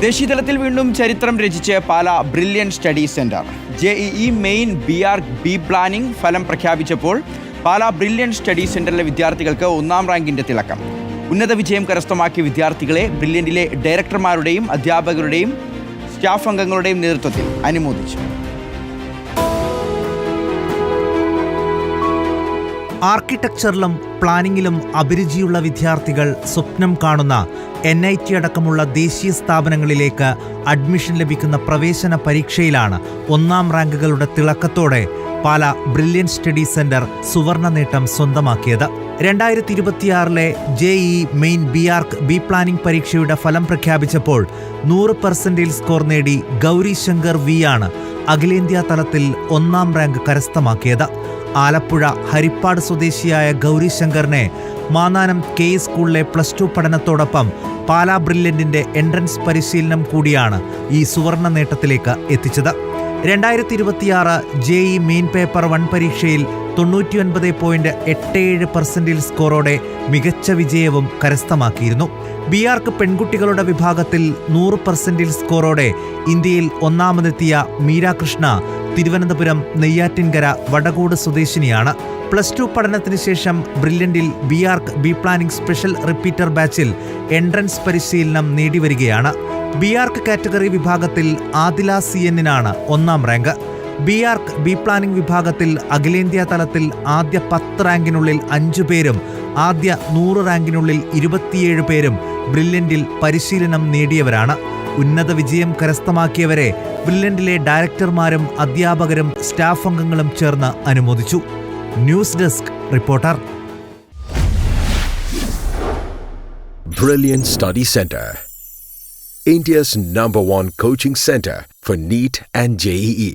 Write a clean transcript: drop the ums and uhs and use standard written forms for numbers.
ദേശീയതലത്തിൽ വീണ്ടും ചരിത്രം രചിച്ച് Pala brilliant study centre. JEE main B planning ഫലം പ്രഖ്യാപിച്ചപ്പോൾ പാലാ ബ്രില്യൻ സ്റ്റഡി സെന്ററിലെ വിദ്യാർത്ഥികൾക്ക് 1ാം റാങ്കിന്റെ തിളക്കം. ഉന്നത വിജയം കരസ്ഥമാക്കിയ വിദ്യാർത്ഥികളെ ബ്രില്യന്റിലെ ഡയറക്ടർമാരുടെയും അധ്യാപകരുടെയും സ്റ്റാഫ് അംഗങ്ങളുടെയും നേതൃത്വത്തിൽ അനുമോദിച്ചു. ആർക്കിടെക്ചറിലും പ്ലാനിങ്ങിലും അഭിരുചിയുള്ള വിദ്യാർത്ഥികൾ സ്വപ്നം കാണുന്ന NIT അടക്കമുള്ള ദേശീയ സ്ഥാപനങ്ങളിലേക്ക് അഡ്മിഷൻ ലഭിക്കുന്ന പ്രവേശന പരീക്ഷയിലാണ് 1ാം റാങ്കുകളുടെ തിളക്കത്തോടെ പാലാ ബ്രില്യൻ സ്റ്റഡി സെന്റർ സുവർണ നേട്ടം സ്വന്തമാക്കിയത്. 2026 JEE മെയിൻ ബി പ്ലാനിംഗ് പരീക്ഷയുടെ ഫലം പ്രഖ്യാപിച്ചപ്പോൾ 100% സ്കോർ നേടി ഗൗരി ശങ്കർ V ആണ് അഖിലേന്ത്യാ തലത്തിൽ 1ാം റാങ്ക് കരസ്ഥമാക്കിയത്. ആലപ്പുഴ ഹരിപ്പാട് സ്വദേശിയായ ഗൗരി ശങ്കറിനെ മാന്നാനം KE സ്കൂളിലെ +2 പഠനത്തോടൊപ്പം പാലാ ബ്രില്യന്റിന്റെ എൻട്രൻസ് പരിശീലനം കൂടിയാണ് ഈ സുവർണ നേട്ടത്തിലേക്ക് എത്തിച്ചത്. 2026 JEE മെയിൻ പേപ്പർ 1 പരീക്ഷയിൽ 99.87% സ്കോറോടെ മികച്ച വിജയവും കരസ്ഥമാക്കിയിരുന്നു. BArc പെൺകുട്ടികളുടെ വിഭാഗത്തിൽ 100% സ്കോറോടെ ഇന്ത്യയിൽ ഒന്നാമതെത്തിയ മീര കൃഷ്ണ തിരുവനന്തപുരം നെയ്യാറ്റിൻകര വടകോട് സ്വദേശിനിയാണ്. +2 പഠനത്തിന് ശേഷം ബ്രില്യന്റിൽ BArc B planning special repeater ബാച്ചിൽ എൻട്രൻസ് പരിശീലനം നേടിവരികയാണ്. BArc കാറ്റഗറി വിഭാഗത്തിൽ ആദില CN-നാണ് 1ാം റാങ്ക്. BArc ബി പ്ലാനിംഗ് വിഭാഗത്തിൽ അഖിലേന്ത്യാ തലത്തിൽ ആദ്യ 10 റാങ്കിനുള്ളിൽ 5 പേരും ആദ്യ 100 റാങ്കിനുള്ളിൽ 27 പേരും ബ്രില്യന്റിൽ പരിശീലനം നേടിയവരാണ്. ഉന്നത വിജയം കരസ്ഥമാക്കിയവരെ ബ്രില്യന്റിലെ ഡയറക്ടർമാരും അധ്യാപകരും സ്റ്റാഫ് അംഗങ്ങളും ചേർന്ന് അനുമോദിച്ചു. News desk reporter. Brilliant Study Center, India's #1 coaching center for NEET and JEE.